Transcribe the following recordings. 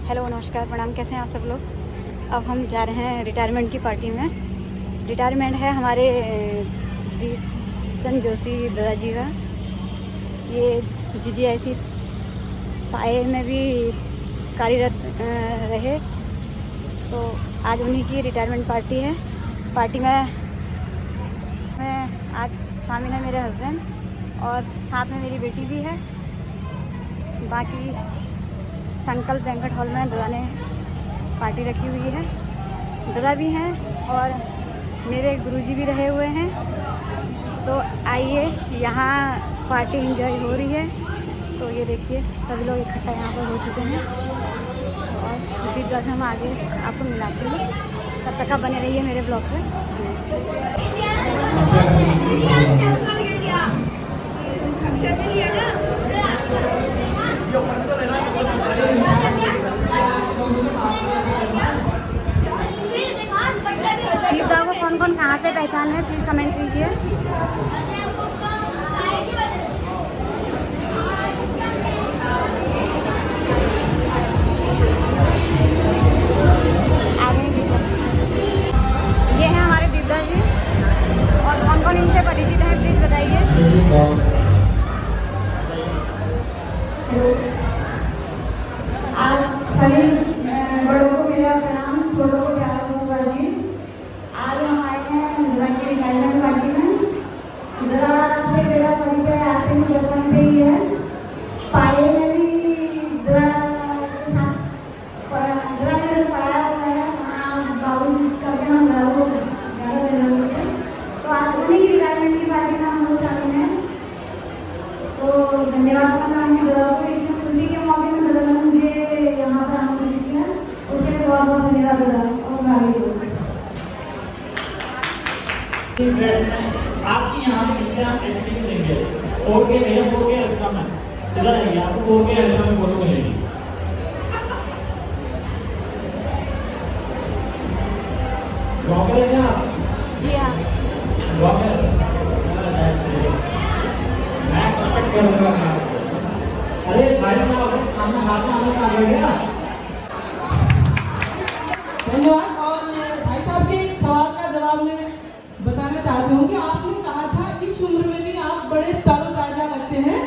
Hello नमस्कार प्रणाम, कैसे हैं आप सब लोग। अब हम जा रहे हैं रिटायरमेंट की पार्टी में। रिटायरमेंट है हमारे दीपचंद जोशी दादाजी का। ये GGIC पाए में भी कार्यरत रहे, तो आज उन्हीं की रिटायरमेंट पार्टी है। पार्टी में आज शामिल है मेरे हस्बैंड और साथ में मेरी बेटी भी है। बाकी संकल्प बैंक्वेट हॉल में दादा ने पार्टी रखी हुई है। दादा भी हैं और मेरे गुरुजी भी रहे हुए हैं। तो आइए, यहाँ पार्टी एंजॉय हो रही है। तो ये देखिए सभी लोग इकट्ठा यहाँ पर हो चुके हैं और फिर हम आगे आपको मिलाते हैं। तब तक आप बने रहिए मेरे ब्लॉग पे। दीपदा को कौन कौन कहाँ से पहचान है, प्लीज़ कमेंट कीजिए। ये हैं हमारे दीपदा जी, और कौन कौन इनसे परिचित हैं प्लीज़ बताइए। आप सभी बड़ों को मेरा प्रणाम, छोटों को प्यार जी। आज हम आए हैं दादा की रिटायरमेंट पार्टी में। दादा से मेरा परिचय आज से बचपन से ही है। पाए में भी दादा ने पढ़ाया हुआ है। बाबू करके हम दादा को ज़्यादा देना होता है। तो आज उन्हीं की रिटायरमेंट की पार्टी में हम लोग शामिल हैं। तो धन्यवाद करना हमें दादा को, इसमें खुशी के मौके में दादा ने मुझे यहाँ पर आमंत्रित किया, उसके लिए बहुत बहुत धन्यवाद दादा। और आगे आपकी यहाँ पे नीचे आप एचडी मिलेंगे। 4K भैया, 4K अल्ट्रा में इधर आइए, आपको 4K अल्ट्रा में फोटो मिलेगी। ब्लॉगर है क्या आप? जी हाँ, ब्लॉगर। मैं कांटेक्ट करूँगा आपको। अरे भाई साहब, आपने हाथ में आने का गया। धन्यवाद। और भाई साहब के सवाल का जवाब मैं बताना चाहती हूँ कि आपने कहा था इस उम्र में भी आप बड़े तरोताजा लगते हैं।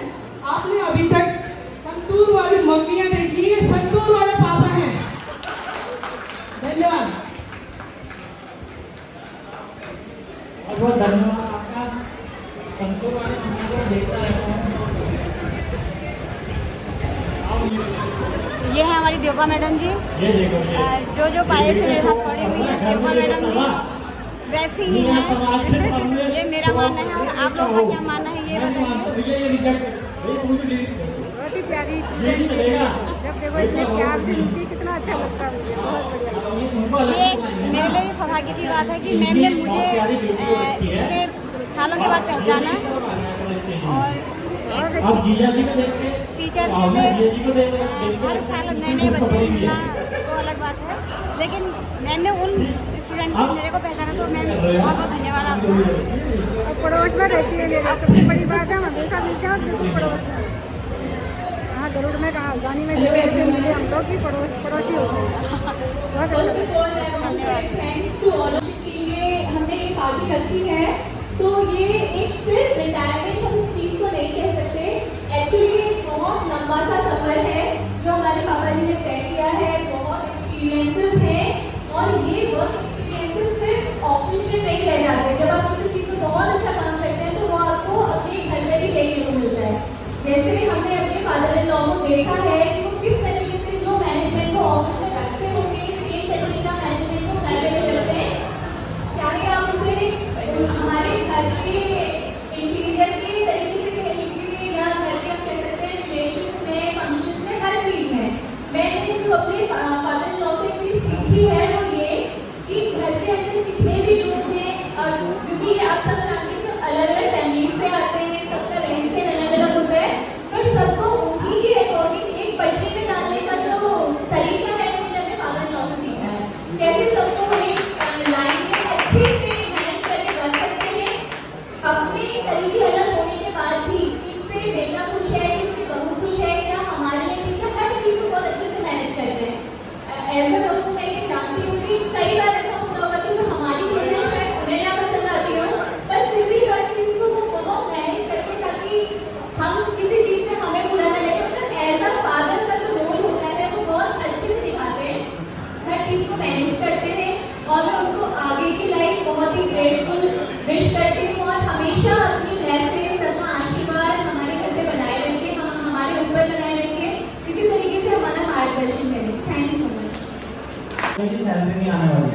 आपने अभी तक संतूर वाली मम्मियाँ देखी है, संतूर वाले पापा हैं। धन्यवाद। और बहुत धन्यवाद आपका। संतूर वाले मम्मियों को देखता रहता हूँ। ये है हमारी देवपा मैडम जी। ये देखो जो पाए से मेरे साथ पड़ी हुई है देवपा मैडम जी, वैसी ही है। ये मेरा मानना है, और आप लोगों का क्या मानना है ये बताइए। बहुत ही प्यारी जब देखो इतने प्यार से मिलती, कितना अच्छा लगता है मुझे, बहुत बढ़िया। ये मेरे लिए सौभाग्य की बात है कि मैम ने मुझे इतने सालों के बाद पहचाना, और टीचर हर साल नए नए बच्चे मिलना तो अलग बात है, लेकिन मैम ने उन स्टूडेंट से मेरे को पहचाना, तो मैम बहुत बहुत धन्यवाद आपका। और पड़ोस में रहती है मेरे, सबसे बड़ी बात है, हम हमेशा मिलते हैं बिल्कुल पड़ोस में। हाँ, गरुड़ में कहा गानी में जैसे मिले हम लोग की पड़ोसी होते हैं। बहुत अच्छा। थैंक्स टू ऑल के लिए हमने ये पार्टी रखी है। तो ये एक सिर्फ रिटायरमेंट हम इस चीज़ को नहीं कह सकते। एक्चुअली एक बहुत लंबा सा सफर है जो हमारे पापा जी ने तय किया है। बहुत एक्सपीरियंसेस हैं और ये वर्क एक्सपीरियंसेस सिर्फ ऑफिस में नहीं रह जाते। जब आप किसी चीज़ में बहुत अच्छा काम करते हैं तो वो आपको अपने घर में भी देखने को मिलता है। जैसे हमने अपने फादर इन लॉ को देखा है कि वो किस तरीके से जो मैनेजमेंट को ऑफिस में रखते होंगे, सेम तरीके का मैनेजमेंट को घर में करते हैं। चाहे आप उसे हमारे घर के इंटीरियर के तरीके से कह लीजिए, या घर के आप कह सकते हैं रिलेशंस में, फंक्शंस में, हर चीज़ में। मैंने जो अपने फादर इन लॉ से चीज़ सीखी है वो ये कि घर के अंदर कितने भी लोग हैं, और क्योंकि आप सब जानते हैं सब अलग अलग फैमिली से आते हैं, सबका रहन सहन अलग अलग होता है, पर सबको उन्हीं के अकॉर्डिंग एक मार्गदर्शन करें। Thank you so much. मेरी सैलरी नहीं आने वाली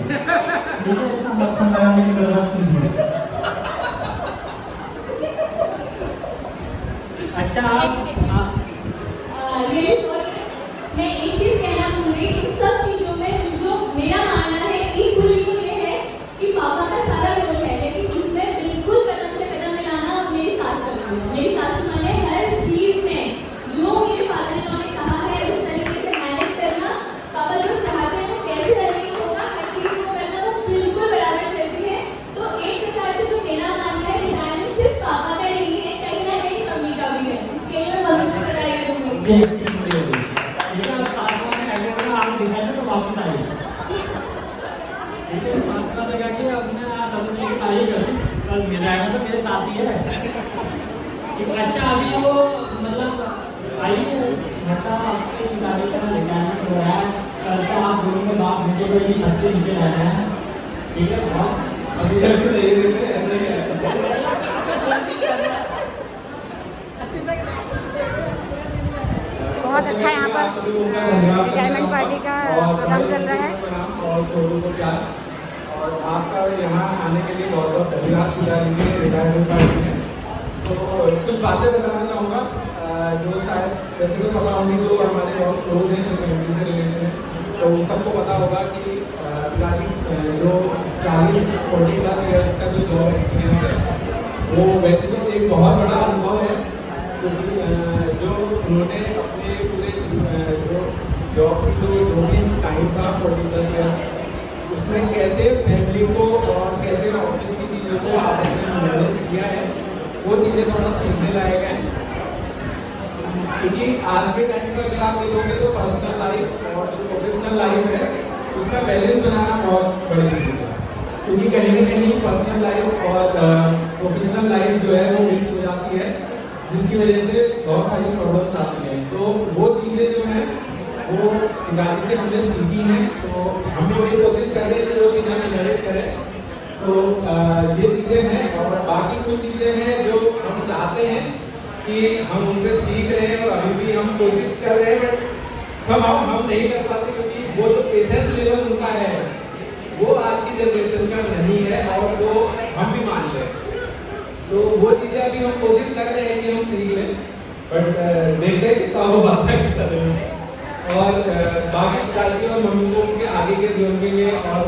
मुझे इतना मक्खन लगाने की जरूरत नहीं है। अच्छा आप ये मैं एक चीज कहना भूली, इन सब चीजों में जो मेरा मानना है इक्वली तो ये है कि पापा का सारा रोल है, लेकिन उसमें बिल्कुल कदम से कदम मिलाना मेरी सास करती है। मेरी सास माने हर चीज में जो मेरे फादर ने कहा है उस तरीके से मैनेज करना, पापा जो चाहते हैं वो कैसे रनिंग होगा हर चीज को करना वो बिल्कुल बराबर करती है। तो एक प्रकार से जो मेरा मानना है रिटायरमेंट सिर्फ पापा का नहीं है, कहीं ना कहीं मम्मी का भी है। इसके लिए मैं मम्मी को बताई करूंगी। वापस आइए। ठीक है, फासला लगा के अपने आइएगा, कल ड्राइवर तो मेरे साथ ही है। ठीक है, अच्छा अभी वो मतलब आइए घटा आपके गाड़ी का रिटायरमेंट हो रहा है, कल तो आप दोनों में बात नीचे कोई शक्ति नीचे रहना है। ठीक है, बहुत अभी ऐसे बहुत अच्छा यहाँ पर रिटायरमेंट पार्टी का प्रोग्राम चल रहा है। और छोटू को प्यार और आपका यहाँ आने के लिए बहुत बहुत धन्यवाद पूजा के रिटायरमेंट पार्टी में। तो कुछ बातें बताना चाहूँगा जो शायद वैसे तो पता होंगी, जो हमारे बहुत क्लोज हैं, जो फैमिली से रिलेटेड हैं, तो सबको पता होगा कि पिताजी जो 40-40+ ईयर्स का जो जॉब एक्सपीरियंस है वो वैसे तो एक बहुत बड़ा अनुभव है, क्योंकि जो उन्होंने अपने पूरे जो जॉब की जो भी टाइम था 40+ ईयर्स, उसमें कैसे फैमिली को और कैसे ऑफिस की चीज़ों को आपने मैनेज किया है, वो चीज़ें थोड़ा सीखने लायक हैं। क्योंकि आज के टाइम में अगर आप देखोगे तो पर्सनल लाइफ और जो प्रोफेशनल लाइफ है उसका बैलेंस बनाना बहुत बड़ी चीज़ है, क्योंकि कहीं ना कहीं पर्सनल लाइफ और प्रोफेशनल लाइफ जो है वो मिक्स हो जाती है, जिसकी वजह से बहुत सारी प्रॉब्लम्स आती हैं। तो वो चीज़ें जो हैं वो गाड़ी से हमने सीखी हैं, तो हम भी वही कोशिश कर रहे हैं कि वो चीज़ें हम इनहेरिट करें। तो ये चीज़ें हैं, और बाकी कुछ चीज़ें हैं जो हम चाहते हैं कि हम उनसे सीख रहे हैं, और अभी भी हम कोशिश कर रहे हैं, बट सब हम नहीं कर पाते, क्योंकि वो जो पेशेंस लेवल उनका है वो आज की जनरेशन का नहीं है, और वो हम भी मानते हैं। तो वो चीज़ें अभी हम कोशिश कर रहे हैं कि हम सीख लें, बट देखते हैं कितना वो बात है कितना दें। और बाकी पिताजी और मम्मी को उनके आगे के जीवन के लिए और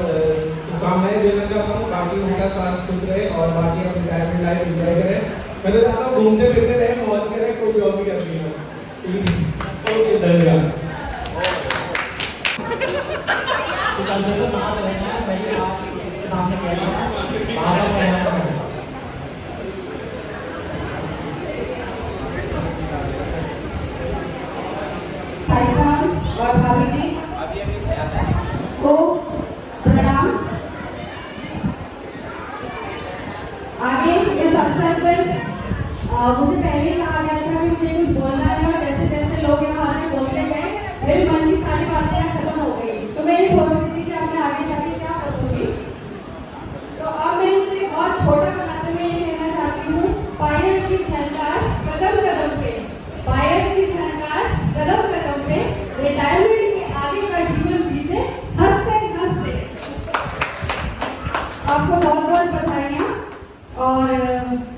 शुभकामनाएं देना चाहता हूँ। बाकी उनका स्वास्थ्य खुश रहे और बाकी हम रिटायरमेंट लाइफ एंजॉय करें। मैं तो चाहता हूँ घूमते फिरते रहे, मौज करें, कोई जॉब भी करती है। ओके, धन्यवाद। कल तो साथ रहना है, वही आपके सामने कह रहा हूँ। भाई साहब और भाभी जी को प्रणाम। आगे इस अवसर पर मुझे पहले ही कहा गया था कि मुझे कुछ बोलना है, और जैसे जैसे लोग यहाँ आके बोलते गए मेरे मन की सारी बातें यहाँ खत्म हो गई। तो मैं ये सोच रही थी कि अब मैं आगे जाके क्या बोलूँगी, तो अब मैं इसे बहुत छोटा बनाते हुए ये कहना चाहती हूँ, पायल की झनकार कदम कदम पे, पायल की झनकार कदम कदम पे, रिटायरमेंट के आगे का जीवन बीते हंसते हंसते। आपको बहुत बहुत बधाइयाँ, और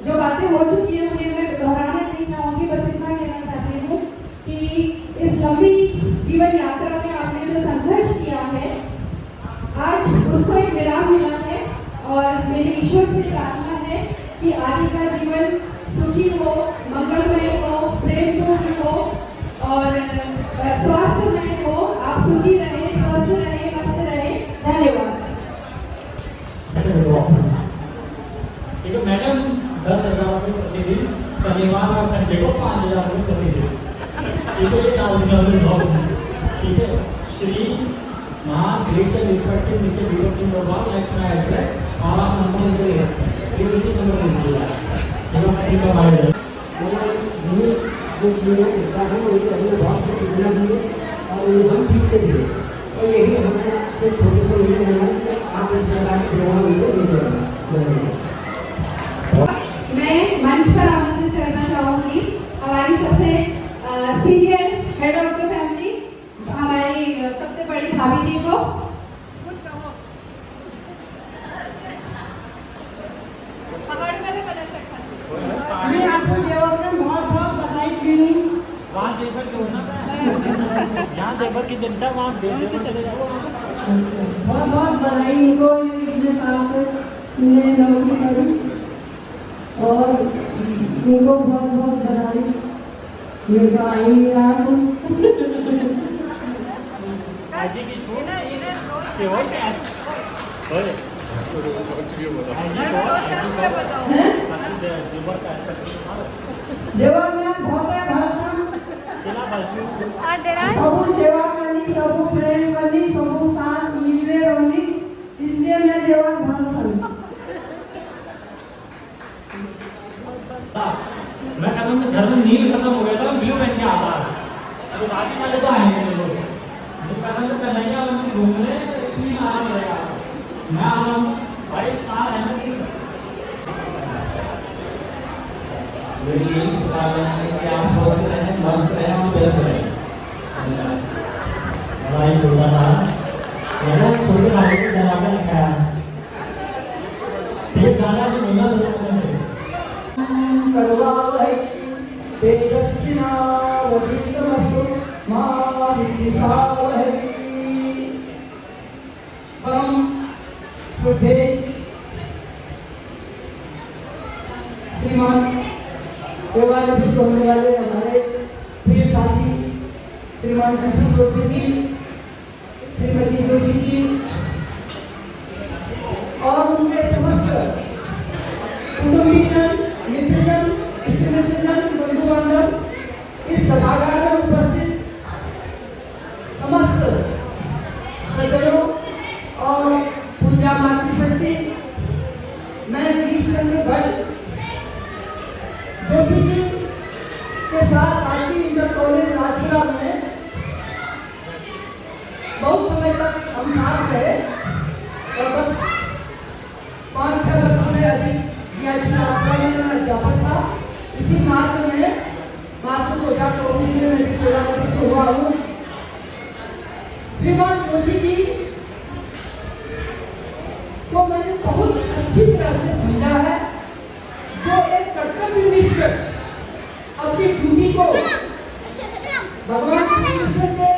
जो बातें हो चुकी है उन्हें मैं दोहराना नहीं चाहूँगी, बस इतना कहना चाहती हूँ कि इस लंबी जीवन यात्रा में आपने जो संघर्ष किया है आज उसको एक विराम मिला है, और मेरी ईश्वर से प्रार्थना है कि आगे का जीवन सुखी हो, मंगलमय हो, प्रेमपूर्ण हो और स्वास्थ्यमय हो। आप सुखी रहे, स्वस्थ रहे, मस्त रहे। धन्यवाद। ठीक है मैडम, 10,000 रुपये प्रतिदिन, शनिवार और संडे को 5,000 रुपये प्रतिदिन। ठीक है, 4,000 रुपये। ठीक है, श्री महाग्रेटर रिस्पेक्टिव मिस्टर वीरो सिंह भगवान एक्स एड्रेस और आप नंबर इनसे ले सकते हैं। ये उसी नंबर पे दीजिएगा। ठीक है हमारे जो चीज़ें होता है उनके अपने बहुत कुछ सीखना चाहिए, और ये हम सीखते भी हैं। और यही हमें जो छोटे को यही कहना है कि आप इस प्रकार के प्रेरणा मिलते मैं मंच पर आमंत्रित करना चाहूंगी हमारी सबसे senior head of the family, हमारी सबसे बड़ी भाभी जी को। मैं आपको देवोत्तम बहुत बहुत बधाई देनी। वहाँ देवर जो ना यहाँ देवर की दिन था वहाँ बहुत बहुत बधाई इनको इतने साल से इन्हें नौकरी करी और इनको बहुत बहुत बधाई। ये तो आएंगे आप आजी की छूट के हो क्या होए देवर में बहुत है भाषण और दे रहा है सबू सेवा करनी, सबू प्रेम करनी, सबू साथ मिलवे रहनी, इसलिए मैं देवर भाषण। मैं कहता हूँ घर में नील खत्म हो गया था ब्लू पहन के आता है तो बाकी वाले तो आएंगे लोग तो कहता हूँ कन्हैया उनकी घूमने इतनी आराम रहेगा मैं आ रहा हूँ भाई कहाँ रहना मेरी यही सलाह है कि आप स्वस्थ रहें मस्त रहें और व्यस्त रहें बड़ा ही छोटा था मैंने छोटे भाई को जला के रखा है ठीक ज़्यादा भी नहीं करवावै तेजस्विनावधीतमस्तु मा विद्विषावहै। परम श्रद्धे श्रीमान देवालय होने वाले हमारे प्रिय साथी श्रीमान कृष्ण जोशी जी, श्रीमती जोशी जी और उनके समस्त कुटुंबीजन, मित्रजन, स्त्रीजन, बंधु बांधव, इस सभागार में उपस्थित समस्त सज्जनों और पूजा मातृशक्ति, मैं गिरीश चंद्र भट्ट जोशी जी के साथ आईटी इंटर कॉलेज राजपुरा में बहुत समय तक हम साथ रहे, लगभग 5-6 वर्ष से अधिक अध्यापक था। इसी मार्च 2024 में मैं सेवानिवृत्त हुआ हूँ। श्रीमान जोशी जी को मैंने बहुत अच्छी तरह से समझा है, जो एक कर्तव्यनिष्ठ अपनी ड्यूटी को भगवान श्री कृष्ण के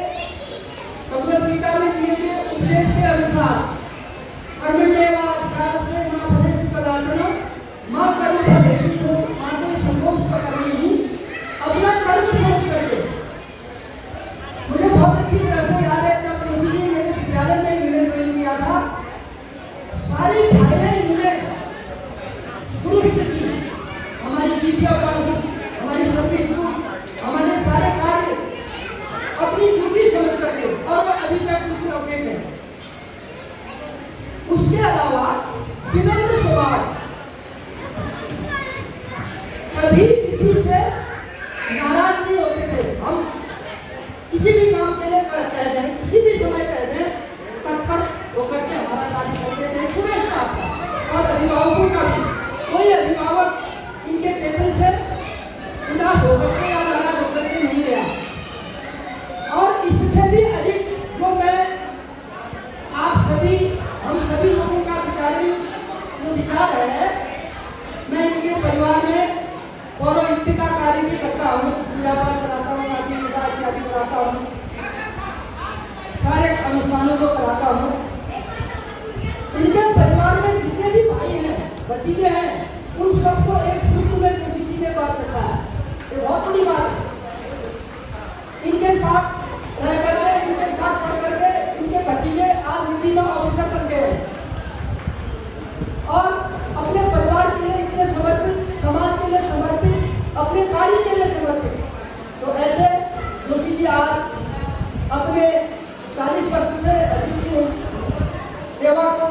भगवद गीता में दिए गए उपदेश के अनुसार कर्मण्येवाधिकारस्ते मा फलेषु कदाचन माँ कर्म फलेषु माते संतोष करनी, अपना कर्म सोच करके। मुझे बहुत अच्छी तरह से याद है जब जोशी जी मेरे विद्यालय में इन्होंने ज्वाइन किया था, सारी फाइलें इन्होंने दुरुस्त की, हमारी चीटियाँ उतारी, हमारी सभी हमारे सारे कार्य अपनी ड्यूटी समझ करके, और वह अभी तक कुछ अपडेट है। उसके अलावा विनम्र स्वभाव, कभी किसी से नाराज नहीं होते थे। हम किसी भी काम के लिए कह दें, किसी भी समय कह दें, तत्पर होकर के हमारा कार्य करते थे, पूरे स्टाफ का और अभिभावकों का भी। कोई अभिभावक इनके टेबल से उदास होकर के या नाराज होकर के नहीं गया। और इससे भी अधिक जो मैं आप सभी, हम सभी लोगों का विचारी जो विचार है, मैं इनके परिवार में पौरोहित्य का कार्य भी करता हूँ, पूजा पाठ कराता हूँ, आदि इत्यादि कराता हूँ, सारे अनुष्ठानों को कराता हूँ। इनके परिवार में जितने भी भाई हैं, भतीजे हैं, उन सबको एक सूत्र में जोशी ने बात रखा है। ये बहुत बड़ी बात है। इनके साथ रह करके, इनके साथ पढ़ करके इनके भतीजे आज हिंदी में ऑफिसर बन गए हैं और अपने परिवार के लिए इतने समर्पित, समाज के लिए समर्पित, अपने कार्य के लिए समर्पित। तो ऐसे जोशी जी आज अपने 40 वर्ष से अधिक की सेवा को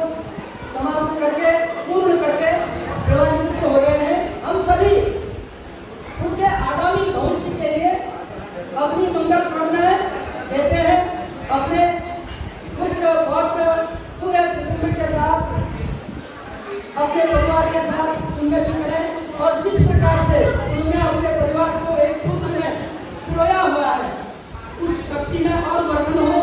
समाप्त करके, पूर्ण करके सेवानिवृत्त हो गए हैं। हम सभी उनके आगामी भविष्य के लिए अपनी मंगल कामनाएं देते हैं। अपने कुछ बहुत पूरे कुटुंब के साथ, अपने परिवार के साथ उन्नति करें और जिस प्रकार से उन्होंने अपने परिवार को एक सूत्र में पिरोया हुआ है, उस शक्ति में और वर्धन हो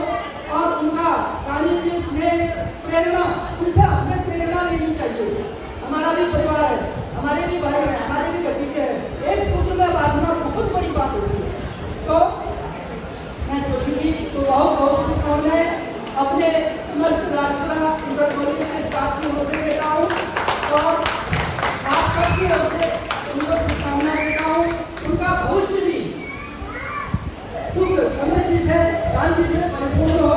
प्रेरणा, उनसे हमें प्रेरणा लेनी चाहिए। हमारा भी परिवार है, हमारे भी भाई हैं, हमारे भी भतीजे हैं, एक सूत्र में बांधना बहुत बड़ी बात होती है। तो मैं जोशी जी को बहुत बहुत शुभकामनाएं अपने समस्त राष्ट्र के स्टाफ की ओर से देता हूँ और आप सबकी ओर से उनको शुभकामनाएं देता हूँ। उनका भविष्य भी सुख समृद्धि से शांति से परिपूर्ण हो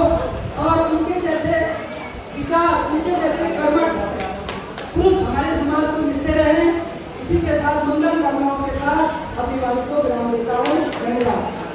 और उनके जैसे विचार, उनके जैसे कर्मठ पुरुष हमारे समाज को मिलते रहे। इसी के साथ मंगल कामनाओं के साथ अभिभावक को विराम देता हूँ। धन्यवाद।